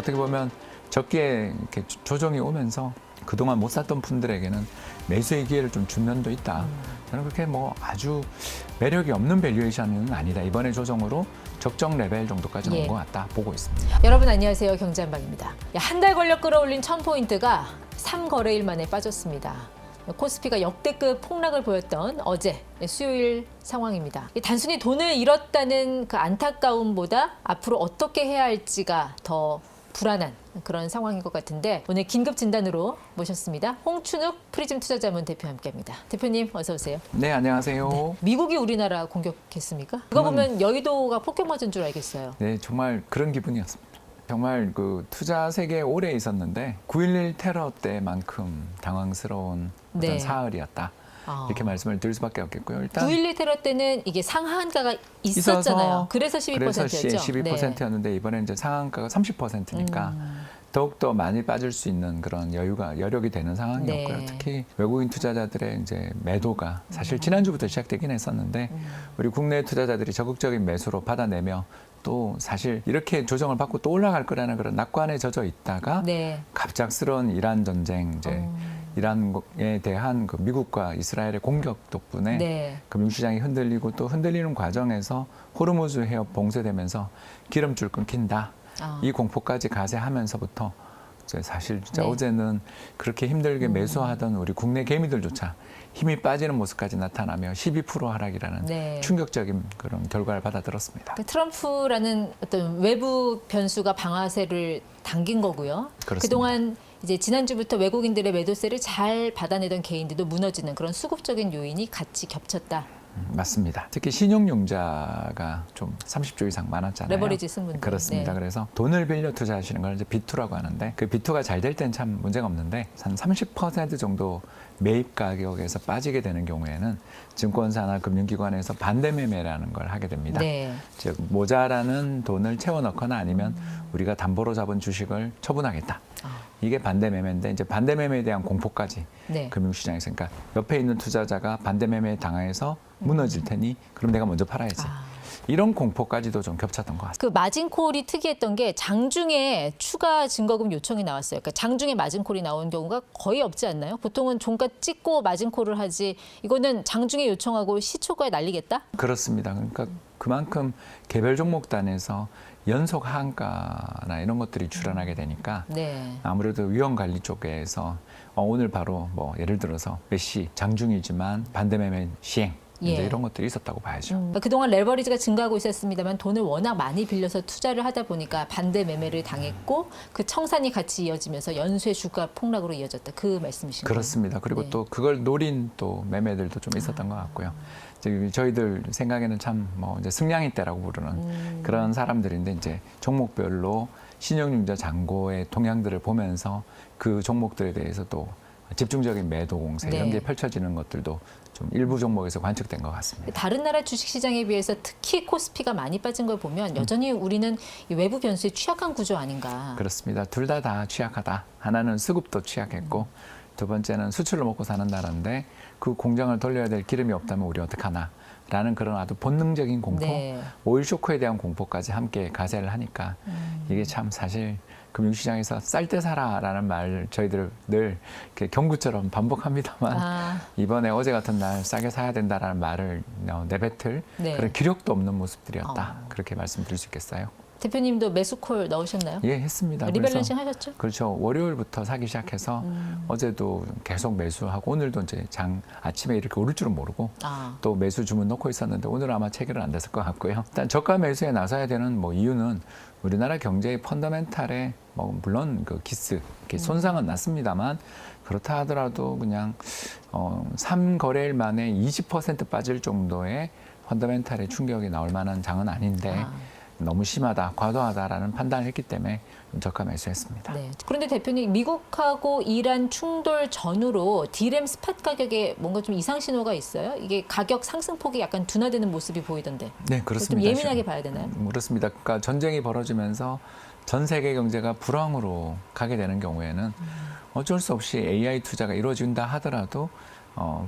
어떻게 보면 적기에 이렇게 조정이 오면서 그동안 못 샀던 분들에게는 매수의 기회를 좀 준 면도 있다. 저는 그렇게 뭐 아주 매력이 없는 밸류에이션은 아니다. 이번에 조정으로 적정 레벨 정도까지 온 것 같다 보고 있습니다. 여러분 안녕하세요. 경제한방입니다. 한 달 걸려 끌어올린 1000포인트가 3거래일 만에 빠졌습니다. 코스피가 역대급 폭락을 보였던 어제 수요일 상황입니다. 단순히 돈을 잃었다는 그 안타까움보다 앞으로 어떻게 해야 할지가 더 불안한 그런 상황인 것 같은데 오늘 긴급 진단으로 모셨습니다. 홍춘욱 프리즘 투자자문 대표 함께합니다. 대표님 어서 오세요. 네, 안녕하세요. 네. 미국이 우리나라 공격했습니까? 그거 보면 여의도가 폭격 맞은 줄 알겠어요. 네, 정말 그런 기분이었습니다. 정말 그 투자 세계에 오래 있었는데 9.11 테러 때만큼 당황스러운 어떤 사흘이었다. 이렇게 말씀을 드릴 수밖에 없겠고요. 일단 9.11 테러 때는 이게 상한가가 있었잖아요. 그래서 12%였죠. 그래서 12%였는데 이번에 이제 상한가가 30%니까 더욱더 많이 빠질 수 있는 그런 여력이 되는 상황이었고요. 네. 특히 외국인 투자자들의 이제 매도가 사실 지난주부터 시작되긴 했었는데 우리 국내 투자자들이 적극적인 매수로 받아내며 또 사실 이렇게 조정을 받고 또 올라갈 거라는 그런 낙관에 젖어 있다가 갑작스러운 이란 전쟁 이제 이란에 대한 그 미국과 이스라엘의 공격 덕분에 금융시장이 흔들리고 또 흔들리는 과정에서 호르무즈 해협 봉쇄되면서 기름줄 끊긴다. 이 공포까지 가세하면서부터 사실 진짜 어제는 그렇게 힘들게 매수하던 우리 국내 개미들조차 힘이 빠지는 모습까지 나타나며 12% 하락이라는 충격적인 그런 결과를 받아들었습니다. 트럼프라는 어떤 외부 변수가 방아쇠를 당긴 거고요. 그렇습니다. 그동안 이제 지난주부터 외국인들의 매도세를 잘 받아내던 개인들도 무너지는 그런 수급적인 요인이 같이 겹쳤다. 맞습니다. 특히 신용융자가 좀 30조 이상 많았잖아요. 레버리지 쓴 분들. 그렇습니다. 그래서 돈을 빌려 투자하시는 걸 이제 비투라고 하는데 그 비투가 잘 될 땐 참 문제가 없는데 한 30% 정도 매입 가격에서 빠지게 되는 경우에는 증권사나 금융기관에서 반대 매매라는 걸 하게 됩니다. 즉 모자라는 돈을 채워 넣거나 아니면 우리가 담보로 잡은 주식을 처분하겠다. 이게 반대 매매인데 이제 반대 매매에 대한 공포까지 금융시장에서 그러니까 옆에 있는 투자자가 반대 매매에 당해서 무너질 테니 그럼 내가 먼저 팔아야지. 이런 공포까지도 좀 겹쳤던 것 같습니다. 그 마진콜이 특이했던 게 장중에 추가 증거금 요청이 나왔어요. 그러니까 장중에 마진콜이 나온 경우가 거의 없지 않나요? 보통은 종가 찍고 마진콜을 하지 이거는 장중에 요청하고 시초가에 날리겠다? 그렇습니다. 그러니까 그만큼 개별 종목단에서 연속 하한가나 이런 것들이 출현하게 되니까 아무래도 위험관리 쪽에서 오늘 바로 뭐 예를 들어서 몇 시 장중이지만 반대매매 시행 이제 이런 것들이 있었다고 봐야죠. 그동안 레버리지가 증가하고 있었습니다만 돈을 워낙 많이 빌려서 투자를 하다 보니까 반대 매매를 당했고 그 청산이 같이 이어지면서 연쇄 주가 폭락으로 이어졌다. 그 말씀이신가요? 그렇습니다. 그리고 또 그걸 노린 또 매매들도 좀 있었던 것 같고요. 저희들 생각에는 참 뭐 이제 승량이 때라고 부르는 그런 사람들인데 이제 종목별로 신용융자 잔고의 동향들을 보면서 그 종목들에 대해서 또 집중적인 매도 공세 이런 게 펼쳐지는 것들도 좀 일부 종목에서 관측된 것 같습니다. 다른 나라 주식시장에 비해서 특히 코스피가 많이 빠진 걸 보면 여전히 우리는 이 외부 변수에 취약한 구조 아닌가. 그렇습니다. 둘 다 취약하다. 하나는 수급도 취약했고 두 번째는 수출로 먹고 사는 나라인데 그 공장을 돌려야 될 기름이 없다면 우리 어떡하나. 라는 그런 아주 본능적인 공포, 오일 쇼크에 대한 공포까지 함께 가세를 하니까 이게 참 사실 금융시장에서 쌀 때 사라라는 말 저희들 늘 경구처럼 반복합니다만 이번에 어제 같은 날 싸게 사야 된다라는 말을 내뱉을 그런 기력도 없는 모습들이었다. 그렇게 말씀드릴 수 있겠어요. 대표님도 매수콜 넣으셨나요? 예, 했습니다. 리밸런싱 하셨죠? 그렇죠. 월요일부터 사기 시작해서 어제도 계속 매수하고 오늘도 이제 아침에 이렇게 오를 줄은 모르고 또 매수 주문 넣고 있었는데 오늘 아마 체결은 안 됐을 것 같고요. 일단 저가 매수에 나서야 되는 뭐 이유는 우리나라 경제의 펀더멘탈에 뭐 물론 그 기스 이렇게 손상은 났습니다만 그렇다 하더라도 그냥 3거래일 만에 20% 빠질 정도의 펀더멘탈의 충격이 나올 만한 장은 아닌데 너무 심하다, 과도하다라는 판단을 했기 때문에 저가 매수했습니다. 그런데 대표님, 미국하고 이란 충돌 전후로 디램 스팟 가격에 뭔가 좀 이상 신호가 있어요? 이게 가격 상승폭이 약간 둔화되는 모습이 보이던데. 네, 그렇습니다. 좀 예민하게 봐야 되나요? 그렇습니다. 그러니까 전쟁이 벌어지면서 전 세계 경제가 불황으로 가게 되는 경우에는 어쩔 수 없이 AI 투자가 이루어진다 하더라도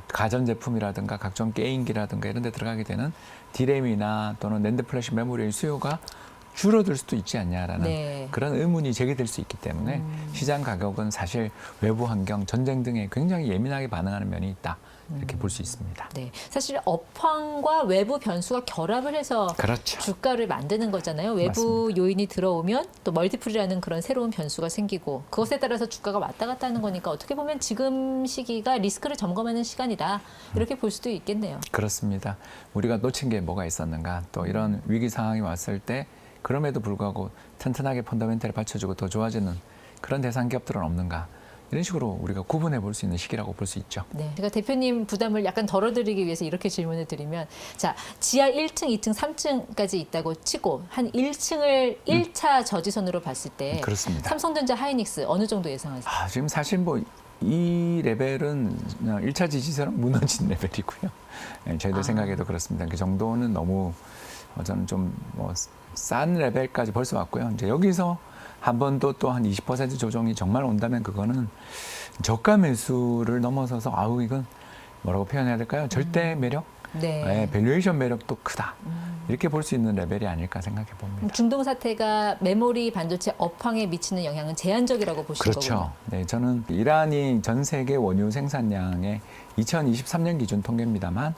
가전제품이라든가 각종 게임기라든가 이런 데 들어가게 되는 디램이나 또는 낸드 플래시 메모리의 수요가 줄어들 수도 있지 않냐라는 네. 그런 의문이 제기될 수 있기 때문에 시장 가격은 사실 외부 환경, 전쟁 등에 굉장히 예민하게 반응하는 면이 있다. 이렇게 볼 수 있습니다. 네. 사실 업황과 외부 변수가 결합을 해서 그렇죠. 주가를 만드는 거잖아요. 외부 요인이 들어오면 또 멀티플이라는 그런 새로운 변수가 생기고 그것에 따라서 주가가 왔다 갔다 하는 거니까 어떻게 보면 지금 시기가 리스크를 점검하는 시간이다. 이렇게 볼 수도 있겠네요. 그렇습니다. 우리가 놓친 게 뭐가 있었는가, 또 이런 위기 상황이 왔을 때 그럼에도 불구하고 튼튼하게 펀더멘탈을 받쳐주고 더 좋아지는 그런 대상 기업들은 없는가, 이런 식으로 우리가 구분해 볼 수 있는 시기라고 볼 수 있죠. 네. 제가 대표님 부담을 약간 덜어드리기 위해서 이렇게 질문을 드리면, 자, 지하 1층, 2층, 3층까지 있다고 치고 한 1층을 1차 저지선으로 봤을 때 그렇습니다. 삼성전자, 하이닉스 어느 정도 예상하세요? 지금 사실 뭐 이 레벨은 그냥 1차 지지선은 무너진 레벨이고요. 네, 저희들 생각에도 그렇습니다. 그 정도는 너무 저는 좀 뭐 싼 레벨까지 벌써 왔고요. 이제 여기서 한 번 더 또 한 20% 조정이 정말 온다면 그거는 저가 매수를 넘어서서 이건 뭐라고 표현해야 될까요? 절대 매력? 네. 밸류에이션 매력도 크다. 이렇게 볼 수 있는 레벨이 아닐까 생각해 봅니다. 중동 사태가 메모리 반도체 업황에 미치는 영향은 제한적이라고 보시는 그렇죠. 거군요. 네, 저는 이란이 전 세계 원유 생산량의 2023년 기준 통계입니다만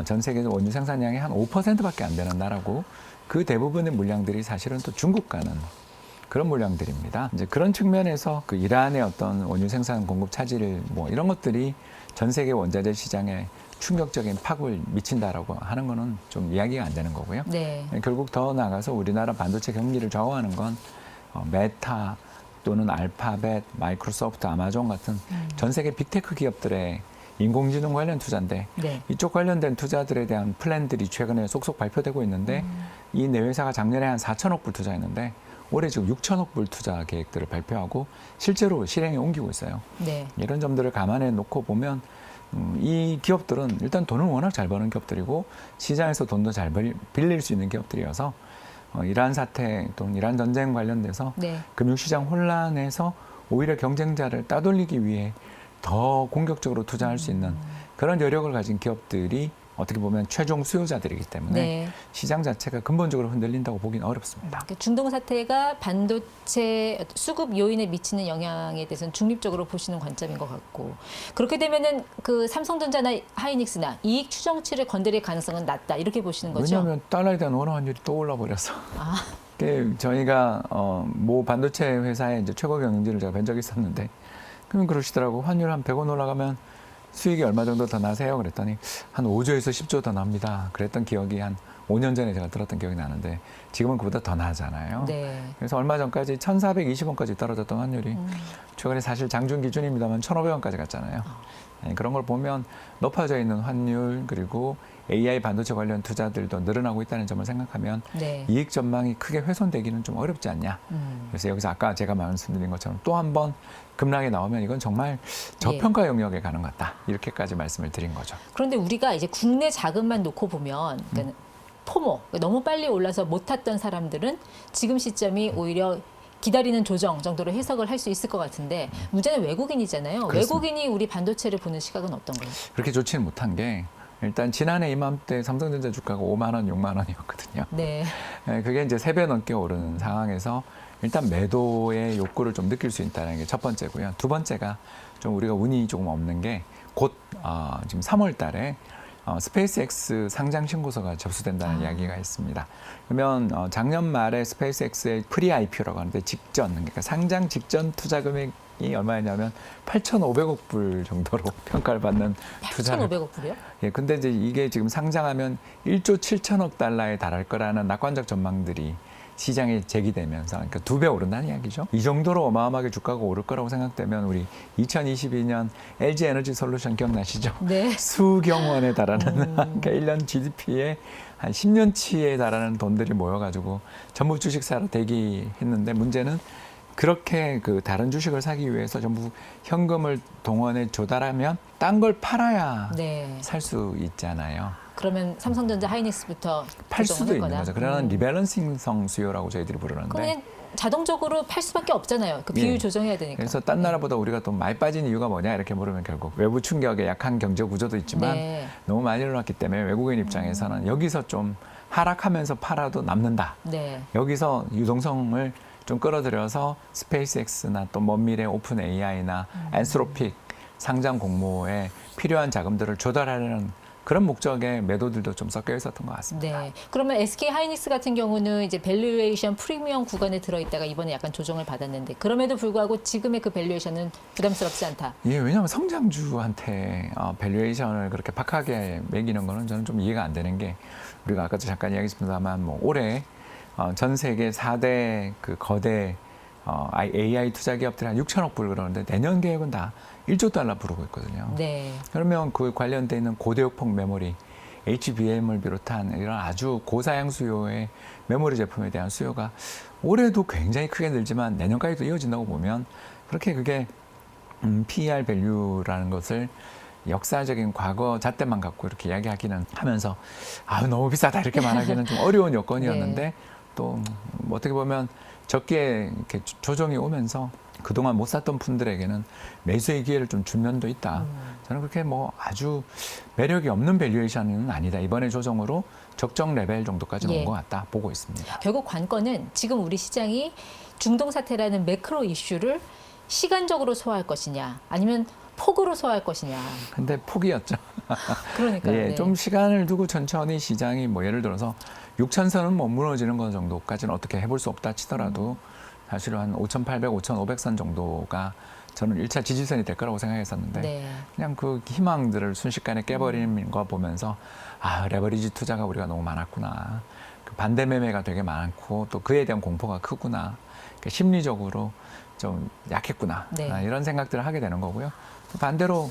전 세계 원유 생산량의 한 5%밖에 안 되는 나라고, 그 대부분의 물량들이 사실은 또 중국 가는 그런 물량들입니다. 이제 그런 측면에서 그 이란의 어떤 원유 생산 공급 차질 뭐 이런 것들이 전 세계 원자재 시장에 충격적인 파급을 미친다라고 하는 거는 좀 이야기가 안 되는 거고요. 네. 결국 더 나아가서 우리나라 반도체 경기를 좌우하는 건 메타 또는 알파벳, 마이크로소프트, 아마존 같은 전 세계 빅테크 기업들의 인공지능 관련 투자인데, 네. 이쪽 관련된 투자들에 대한 플랜들이 최근에 속속 발표되고 있는데 이 네 회사가 작년에 한 4천억 불 투자했는데 올해 지금 6천억 불 투자 계획들을 발표하고 실제로 실행에 옮기고 있어요. 네. 이런 점들을 감안해 놓고 보면 이 기업들은 일단 돈을 워낙 잘 버는 기업들이고 시장에서 돈도 잘 빌릴 수 있는 기업들이어서 이란 사태 또는 이란 전쟁 관련돼서 네. 금융시장 혼란에서 오히려 경쟁자를 따돌리기 위해 더 공격적으로 투자할 수 있는 그런 여력을 가진 기업들이 어떻게 보면 최종 수요자들이기 때문에 네. 시장 자체가 근본적으로 흔들린다고 보기는 어렵습니다. 중동 사태가 반도체 수급 요인에 미치는 영향에 대해서는 중립적으로 보시는 관점인 것 같고, 그렇게 되면은 그 삼성전자나 하이닉스나 이익 추정치를 건드릴 가능성은 낮다, 이렇게 보시는 거죠? 왜냐하면 달러에 대한 원화 환율이 또 올라 버려서. 아, 저희가 모 반도체 회사의 이제 최고 경영진을 제가 뵌 적이 있었는데, 그러면 그러시더라고. 환율 한 100원 올라가면 수익이 얼마 정도 더 나세요? 그랬더니 한 5조에서 10조 더 납니다. 그랬던 기억이 한 5년 전에 제가 들었던 기억이 나는데 지금은 그보다 더 나잖아요. 네. 그래서 얼마 전까지 1,420원까지 떨어졌던 환율이 최근에 사실 장중 기준입니다만 1,500원까지 갔잖아요. 네, 그런 걸 보면 높아져 있는 환율 그리고 AI 반도체 관련 투자들도 늘어나고 있다는 점을 생각하면 네. 이익 전망이 크게 훼손되기는 좀 어렵지 않냐. 그래서 여기서 아까 제가 말씀드린 것처럼 또 한 번 급락이 나오면 이건 정말 저평가 영역에 가는 것 같다. 이렇게까지 말씀을 드린 거죠. 그런데 우리가 이제 국내 자금만 놓고 보면 그러니까 포모, 너무 빨리 올라서 못 탔던 사람들은 지금 시점이 오히려 기다리는 조정 정도로 해석을 할 수 있을 것 같은데, 문제는 외국인이잖아요. 그렇습니다. 외국인이 우리 반도체를 보는 시각은 어떤가요? 그렇게 좋지는 못한 게 일단 지난해 이맘때 삼성전자 주가가 5만 원, 6만 원이었거든요. 네. 그게 이제 3배 넘게 오르는 상황에서 일단 매도의 욕구를 좀 느낄 수 있다는 게 첫 번째고요. 두 번째가 좀 우리가 운이 조금 없는 게 곧 지금 3월 달에 스페이스X 상장 신고서가 접수된다는 이야기가 있습니다. 그러면 작년 말에 스페이스X의 프리 IPO라고 하는데 직전, 그러니까 상장 직전 투자 금액이 얼마였냐면 8,500억 불 정도로 평가를 받는 투자를. 8,500억 불이요? 예, 근데 이제 이게 지금 상장하면 1조 7천억 달러에 달할 거라는 낙관적 전망들이 시장에 제기되면서, 그러니까 2배 오른다는 이야기죠. 이 정도로 어마어마하게 주가가 오를 거라고 생각되면 우리 2022년 LG 에너지 솔루션 기억나시죠? 네. 수경 원에 달하는 그러니까 1년 GDP에 한 10년치에 달하는 돈들이 모여가지고 전부 주식 사러 대기했는데, 문제는 그렇게 그 다른 주식을 사기 위해서 전부 현금을 동원해 조달하면 딴 걸 팔아야 네. 살 수 있잖아요. 그러면 삼성전자, 하이닉스부터 팔 조정을 수도 할 있는 거다. 거죠. 그런 리밸런싱성 수요라고 저희들이 부르는데. 그냥 자동적으로 팔 수밖에 없잖아요. 그 비율 예. 조정해야 되니까. 그래서 딴 나라보다 우리가 또 많이 빠진 이유가 뭐냐 이렇게 물으면 결국 외부 충격에 약한 경제 구조도 있지만 네. 너무 많이 올랐기 때문에 외국인 입장에서는 여기서 좀 하락하면서 팔아도 남는다. 네. 여기서 유동성을 좀 끌어들여서 스페이스X나 또 먼미래 오픈 AI나 엔스로픽 상장 공모에 필요한 자금들을 조달하려는 그런 목적의 매도들도 좀 섞여 있었던 것 같습니다. 네. 그러면 SK 하이닉스 같은 경우는 이제 밸류에이션 프리미엄 구간에 들어있다가 이번에 약간 조정을 받았는데 그럼에도 불구하고 지금의 그 밸류에이션은 부담스럽지 않다. 예, 왜냐하면 성장주한테 밸류에이션을 그렇게 박하게 매기는 거는 저는 좀 이해가 안 되는 게 우리가 아까도 잠깐 이야기했습니다만 뭐 올해 전 세계 4대 그 거대 AI 투자 기업들이 한 6천억 불 그러는데 내년 계획은 다 1조 달러 부르고 있거든요. 네. 그러면 그 관련돼 있는 고대역폭 메모리, HBM을 비롯한 이런 아주 고사양 수요의 메모리 제품에 대한 수요가 올해도 굉장히 크게 늘지만 내년까지도 이어진다고 보면 그렇게 그게 PER 밸류라는 것을 역사적인 과거 잣대만 갖고 이렇게 이야기하기는 하면서 너무 비싸다 이렇게 말하기는 좀 어려운 여건이었는데 네. 또 어떻게 보면 적게 이렇게 조정이 오면서 그동안 못 샀던 분들에게는 매수의 기회를 좀 준 면도 있다. 저는 그렇게 뭐 아주 매력이 없는 밸류에이션은 아니다. 이번에 조정으로 적정 레벨 정도까지는 예. 온 것 같다 보고 있습니다. 결국 관건은 지금 우리 시장이 중동 사태라는 매크로 이슈를 시간적으로 소화할 것이냐 아니면 폭으로 소화할 것이냐. 근데 폭이었죠. 그러니까요. 예, 네. 좀 시간을 두고 천천히 시장이 뭐 예를 들어서 6,000선은 뭐 무너지는 것 정도까지는 어떻게 해볼 수 없다 치더라도 사실 한 5,800, 5,500선 정도가 저는 1차 지지선이 될 거라고 생각했었는데 네. 그냥 그 희망들을 순식간에 깨버리는 거 보면서 레버리지 투자가 우리가 너무 많았구나. 그 반대 매매가 되게 많고 또 그에 대한 공포가 크구나. 그러니까 심리적으로 좀 약했구나. 네. 이런 생각들을 하게 되는 거고요. 또 반대로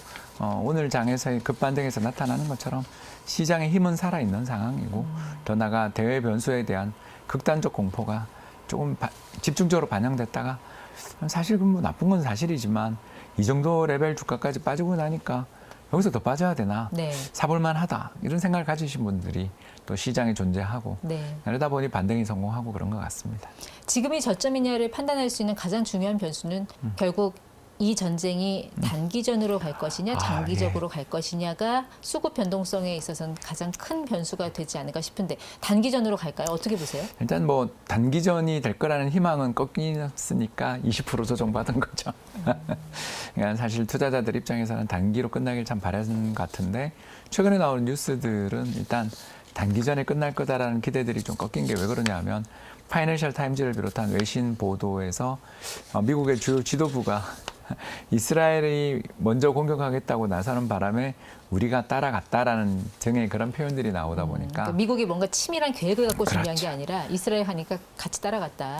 오늘 장에서의 급반등에서 나타나는 것처럼 시장의 힘은 살아있는 상황이고 더 나아가 대외 변수에 대한 극단적 공포가 조금 집중적으로 반영됐다가 사실 뭐 나쁜 건 사실이지만 이 정도 레벨 주가까지 빠지고 나니까 여기서 더 빠져야 되나 네. 사볼만 하다 이런 생각을 가지신 분들이 또 시장에 존재하고 네. 그러다 보니 반등이 성공하고 그런 것 같습니다. 지금이 저점이냐를 판단할 수 있는 가장 중요한 변수는 결국 이 전쟁이 단기전으로 갈 것이냐 장기적으로 갈 것이냐가 수급 변동성에 있어서는 가장 큰 변수가 되지 않을까 싶은데 단기전으로 갈까요? 어떻게 보세요? 일단 뭐 단기전이 될 거라는 희망은 꺾이었으니까 20% 조정받은 거죠. 그러니까 사실 투자자들 입장에서는 단기로 끝나길 참 바라는 것 같은데 최근에 나오는 뉴스들은 일단 단기전에 끝날 거다라는 기대들이 좀 꺾인 게 왜 그러냐 하면 파이낸셜 타임즈를 비롯한 외신 보도에서 미국의 주요 지도부가 이스라엘이 먼저 공격하겠다고 나서는 바람에 우리가 따라갔다라는 등의 그런 표현들이 나오다 보니까 그러니까 미국이 뭔가 치밀한 계획을 갖고 준비한 그렇죠. 게 아니라 이스라엘 하니까 같이 따라갔다.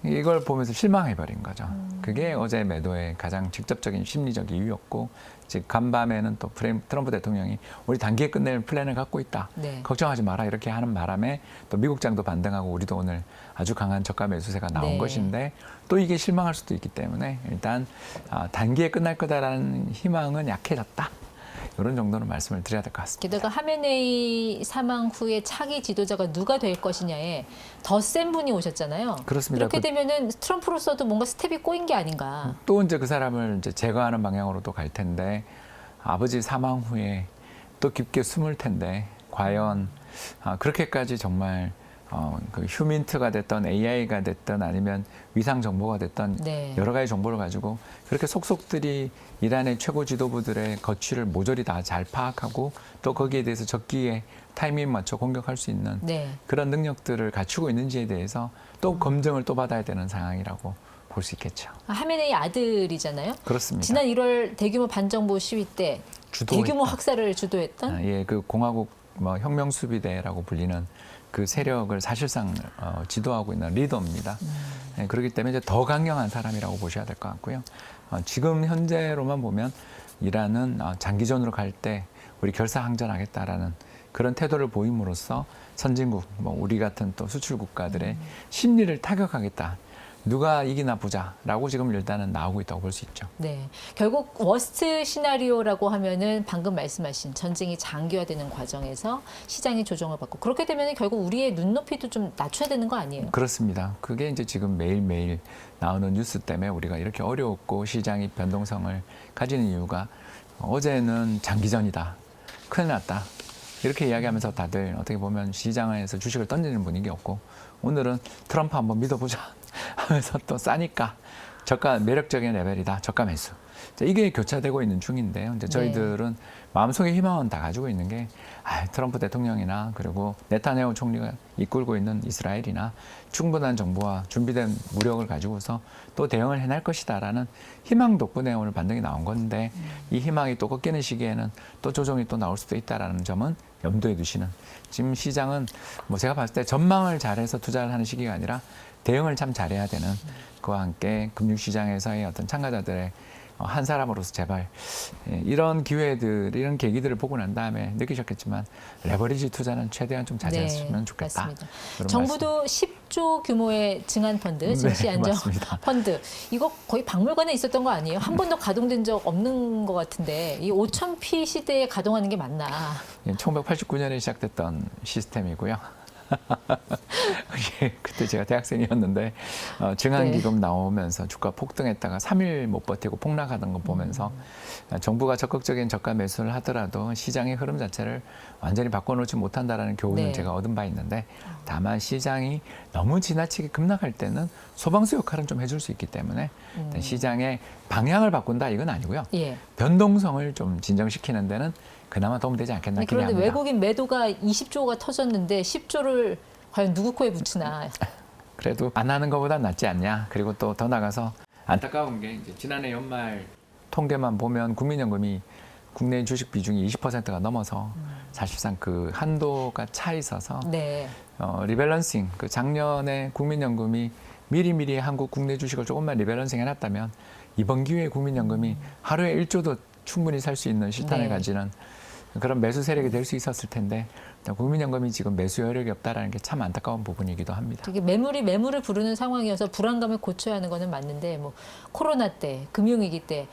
이걸 보면서 실망해버린 거죠. 그게 어제 매도의 가장 직접적인 심리적 이유였고 즉 간밤에는 또 트럼프 대통령이 우리 단기에 끝낼 플랜을 갖고 있다. 네. 걱정하지 마라 이렇게 하는 바람에 또 미국장도 반등하고 우리도 오늘 아주 강한 저가 매수세가 나온 네. 것인데 또 이게 실망할 수도 있기 때문에 일단 단기에 끝날 거다라는 희망은 약해졌다. 이런 정도는 말씀을 드려야 될 것 같습니다. 게다가 하메네이 사망 후에 차기 지도자가 누가 될 것이냐에 더 센 분이 오셨잖아요. 그렇습니다. 이렇게 되면은 트럼프로서도 뭔가 스텝이 꼬인 게 아닌가. 또 이제 그 사람을 이제 제거하는 방향으로도 갈 텐데 아버지 사망 후에 또 깊게 숨을 텐데 과연 그렇게까지 정말 그 휴민트가 됐던 AI가 됐던 아니면 위상 정보가 됐던 네. 여러 가지 정보를 가지고 그렇게 속속들이 이란의 최고 지도부들의 거취를 모조리 다 잘 파악하고 또 거기에 대해서 적기에 타이밍 맞춰 공격할 수 있는 네. 그런 능력들을 갖추고 있는지에 대해서 또 검증을 또 받아야 되는 상황이라고 볼 수 있겠죠. 하메네이 아들이잖아요. 그렇습니다. 지난 1월 대규모 반정부 시위 때 주도했다. 대규모 학살을 주도했던 예, 그 공화국 혁명수비대라고 불리는 그 세력을 사실상 지도하고 있는 리더입니다. 예, 그렇기 때문에 이제 더 강력한 사람이라고 보셔야 될 것 같고요. 지금 현재로만 보면 이란은 장기전으로 갈 때 우리 결사항전하겠다라는 그런 태도를 보임으로써 선진국, 우리 같은 또 수출 국가들의 심리를 타격하겠다. 누가 이기나 보자라고 지금 일단은 나오고 있다고 볼 수 있죠. 네. 결국 워스트 시나리오라고 하면은 방금 말씀하신 전쟁이 장기화되는 과정에서 시장이 조정을 받고 그렇게 되면 결국 우리의 눈높이도 좀 낮춰야 되는 거 아니에요? 그렇습니다. 그게 이제 지금 매일매일 나오는 뉴스 때문에 우리가 이렇게 어려웠고 시장이 변동성을 가지는 이유가 어제는 장기전이다. 큰일 났다. 이렇게 이야기하면서 다들 어떻게 보면 시장에서 주식을 던지는 분위기였고 오늘은 트럼프 한번 믿어보자 하면서 또 싸니까 저가 매력적인 레벨이다. 저가 매수. 이게 교차되고 있는 중인데요. 이제 저희들은 마음속에 희망은 다 가지고 있는 게 트럼프 대통령이나 그리고 네타냐후 총리가 이끌고 있는 이스라엘이나 충분한 정보와 준비된 무력을 가지고서 또 대응을 해낼 것이다라는 희망 덕분에 오늘 반등이 나온 건데 이 희망이 또 꺾이는 시기에는 또 조정이 또 나올 수도 있다라는 점은 염두에 두시는. 지금 시장은 뭐 제가 봤을 때 전망을 잘해서 투자를 하는 시기가 아니라 대응을 참 잘해야 되는, 그와 함께 금융시장에서의 어떤 참가자들의 한 사람으로서 제발 이런 기회들, 이런 계기들을 보고 난 다음에 느끼셨겠지만 레버리지 투자는 최대한 좀 자제했으면 좋겠다. 맞습니다. 그런 정부도 10조 규모의 증한 펀드, 증시 안정 맞습니다. 펀드, 이거 거의 박물관에 있었던 거 아니에요? 한 번도 가동된 적 없는 것 같은데 이 5,000p 시대에 가동하는 게 맞나? 1989년에 시작됐던 시스템이고요. 그때 제가 대학생이었는데 증한기금 나오면서 주가 폭등했다가 3일 못 버티고 폭락하던 거 보면서 정부가 적극적인 저가 매수를 하더라도 시장의 흐름 자체를 완전히 바꿔놓지 못한다라는 교훈을 제가 얻은 바 있는데, 다만 시장이 너무 지나치게 급락할 때는 소방수 역할은 좀 해줄 수 있기 때문에 시장의 방향을 바꾼다 이건 아니고요. 변동성을 좀 진정시키는 데는 그나마 도움되지 않겠나 그런데 기대합니다. 외국인 매도가 20조가 터졌는데 10조를 과연 누구 코에 붙이나? 그래도 안 하는 것보다 낫지 않냐. 그리고 또 더 나가서 안타까운 게 이제 지난해 연말 통계만 보면 국민연금이 국내 주식 비중이 20%가 넘어서 사실상 그 한도가 차 있어서 리밸런싱, 그 작년에 국민연금이 미리미리 한국 국내 주식을 조금만 리밸런싱 해놨다면 이번 기회에 국민연금이 하루에 1조도 충분히 살 수 있는 실탄을 가지는 그런 매수 세력이 될 수 있었을 텐데 국민연금이 지금 매수 여력이 없다라는 게 참 안타까운 부분이기도 합니다. 되게 매물이 매물을 부르는 상황이어서 불안감을 고쳐야 하는 거는 맞는데 뭐 코로나 때, 금융위기 때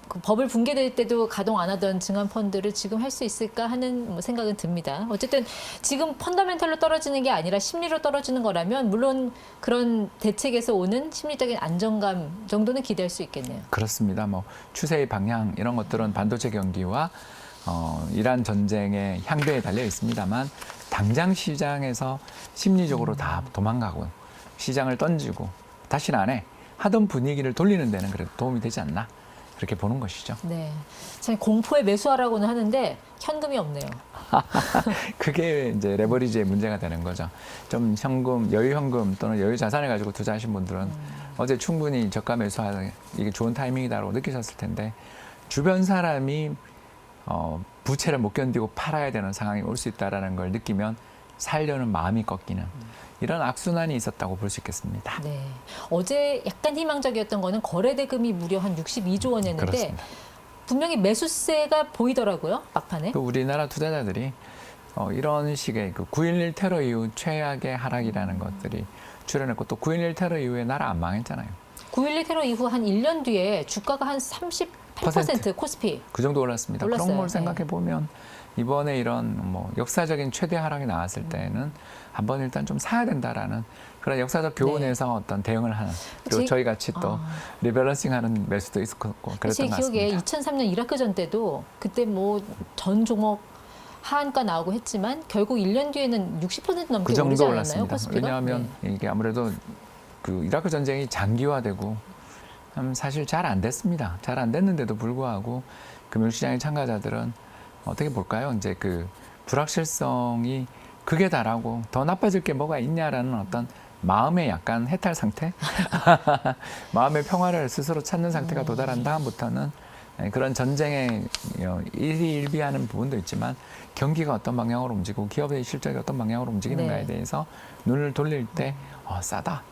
그 버블 붕괴될 때도 가동 안 하던 증한 펀드를 지금 할 수 있을까 하는 뭐 생각은 듭니다. 어쨌든 지금 펀더멘털로 떨어지는 게 아니라 심리로 떨어지는 거라면 물론 그런 대책에서 오는 심리적인 안정감 정도는 기대할 수 있겠네요. 그렇습니다. 뭐 추세의 방향 이런 것들은 반도체 경기와 이란 전쟁의 향배에 달려 있습니다만 당장 시장에서 심리적으로 다 도망가고 시장을 던지고 다시는 안 해 하던 분위기를 돌리는 데는 그래도 도움이 되지 않나 그렇게 보는 것이죠. 네, 참 공포에 매수하라고는 하는데 현금이 없네요. 그게 이제 레버리지의 문제가 되는 거죠. 좀 현금, 여유 현금 또는 여유 자산을 가지고 투자하신 분들은 어제 충분히 저가 매수하는 이게 좋은 타이밍이다라고 느끼셨을 텐데 주변 사람이 부채를 못 견디고 팔아야 되는 상황이 올 수 있다는 걸 느끼면 살려는 마음이 꺾이는 이런 악순환이 있었다고 볼 수 있겠습니다. 네, 어제 약간 희망적이었던 거는 거래대금이 무려 한 62조 원이었는데 그렇습니다. 분명히 매수세가 보이더라고요, 막판에. 또 우리나라 투자자들이 이런 식의 그 9.11 테러 이후 최악의 하락이라는 것들이 출현했고 또 9.11 테러 이후에 나라 안 망했잖아요. 9.11 테러 이후 한 1년 뒤에 주가가 한 38% 코스피. 그 정도 올랐습니다. 올랐어요. 그런 걸 생각해 보면 이번에 이런 뭐 역사적인 최대 하락이 나왔을 때는 한번 일단 좀 사야 된다라는 그런 역사적 교훈에서 어떤 대응을 하는, 그리고 저희 같이 또 리밸런싱하는 매수도 있었고 그랬던 제 것 기억에 같습니다. 2003년 이라크전 때도 그때 뭐 전 종목 하한가 나오고 했지만 결국 1년 뒤에는 60% 넘게 그 정도 오르지 않았나요, 올랐습니다. 코스피가? 왜냐하면 이게 아무래도 그 이라크 전쟁이 장기화되고 사실 잘 안 됐습니다. 잘 안 됐는데도 불구하고 금융시장의 참가자들은 어떻게 볼까요? 이제 그 불확실성이 극에 달하고 더 나빠질 게 뭐가 있냐라는 어떤 마음의 약간 해탈 상태, 마음의 평화를 스스로 찾는 상태가 도달한 다음부터는 그런 전쟁에 일희일비하는 부분도 있지만 경기가 어떤 방향으로 움직이고 기업의 실적이 어떤 방향으로 움직이는가에 대해서 눈을 돌릴 때 싸다.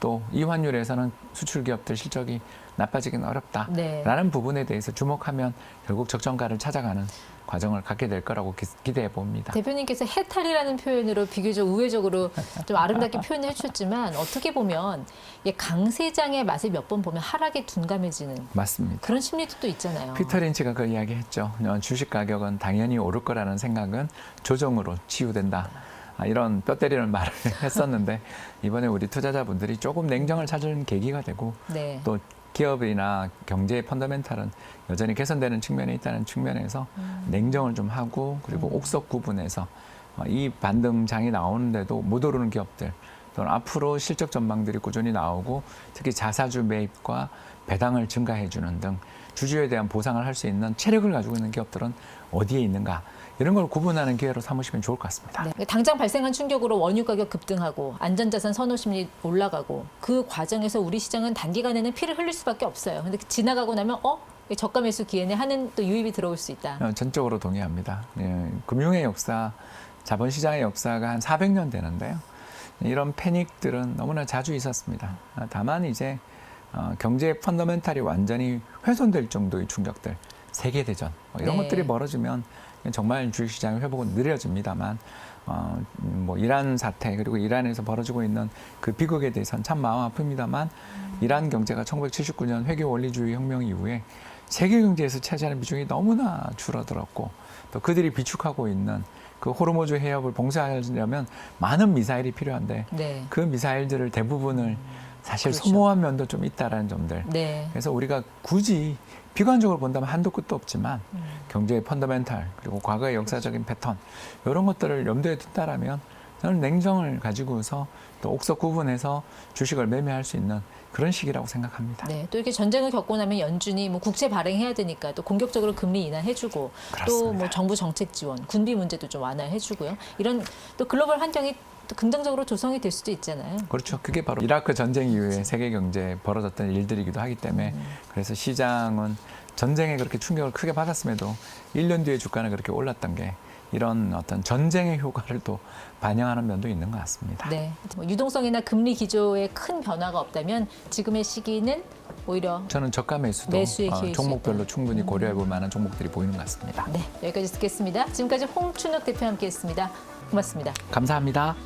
또 이 환율에서는 수출 기업들 실적이 나빠지기는 어렵다라는 부분에 대해서 주목하면 결국 적정가를 찾아가는 과정을 갖게 될 거라고 기대해 봅니다. 대표님께서 해탈이라는 표현으로 비교적 우회적으로 좀 아름답게 표현을 해주셨지만 어떻게 보면 강세장의 맛을 몇 번 보면 하락에 둔감해지는 맞습니다. 그런 심리도 또 있잖아요. 피터 린치가 그 이야기했죠. 주식 가격은 당연히 오를 거라는 생각은 조정으로 치유된다. 이런 뼈 때리는 말을 했었는데 이번에 우리 투자자분들이 조금 냉정을 찾은 계기가 되고 네. 또 기업이나 경제의 펀더멘탈은 여전히 개선되는 측면에 있다는 측면에서 냉정을 좀 하고 그리고 옥석 구분해서 이 반등장이 나오는데도 못 오르는 기업들 또는 앞으로 실적 전망들이 꾸준히 나오고 특히 자사주 매입과 배당을 증가해 주는 등 주주에 대한 보상을 할 수 있는 체력을 가지고 있는 기업들은 어디에 있는가 이런 걸 구분하는 기회로 삼으시면 좋을 것 같습니다. 네. 당장 발생한 충격으로 원유 가격 급등하고 안전자산 선호 심리 올라가고 그 과정에서 우리 시장은 단기간에는 피를 흘릴 수밖에 없어요. 근데 지나가고 나면 저가 매수 기회네 하는 또 유입이 들어올 수 있다. 전적으로 동의합니다. 금융의 역사, 자본시장의 역사가 한 400년 되는데요. 이런 패닉들은 너무나 자주 있었습니다. 다만 이제 경제의 펀더멘탈이 완전히 훼손될 정도의 충격들, 세계대전 이런 네. 것들이 벌어지면 정말 주식시장의 회복은 느려집니다만 뭐 이란 사태 그리고 이란에서 벌어지고 있는 그 비극에 대해서는 참 마음 아픕니다만 이란 경제가 1979년 회계 원리주의 혁명 이후에 세계 경제에서 차지하는 비중이 너무나 줄어들었고 또 그들이 비축하고 있는 그 호르무즈 해협을 봉쇄하려면 많은 미사일이 필요한데 네. 그 미사일들을 대부분을 사실 그렇죠. 소모한 면도 좀 있다라는 점들. 네. 그래서 우리가 굳이 비관적으로 본다면 한도 끝도 없지만 경제의 펀더멘탈 그리고 과거의 역사적인 패턴 이런 것들을 염두에 둔다라면 저는 냉정을 가지고서 또 옥석 구분해서 주식을 매매할 수 있는 그런 시기라고 생각합니다. 네, 또 이렇게 전쟁을 겪고 나면 연준이 뭐 국채 발행해야 되니까 또 공격적으로 금리 인하해주고 또 그렇습니다. 뭐 정부 정책 지원, 군비 문제도 좀 완화해주고요. 이런 또 글로벌 환경이 또 긍정적으로 조성이 될 수도 있잖아요. 그렇죠. 그게 바로 이라크 전쟁 이후에 세계 경제에 벌어졌던 일들이기도 하기 때문에 그래서 시장은 전쟁에 그렇게 충격을 크게 받았음에도 1년 뒤에 주가는 그렇게 올랐던 게 이런 어떤 전쟁의 효과를 또 반영하는 면도 있는 것 같습니다. 네, 뭐 유동성이나 금리 기조에 큰 변화가 없다면 지금의 시기는 오히려 저는 저가 매수도 매수의 기회일 수 종목별로 있다. 충분히 고려해 볼 만한 종목들이 보이는 것 같습니다. 네, 여기까지 듣겠습니다. 지금까지 홍춘욱 대표와 함께했습니다. 고맙습니다. 감사합니다.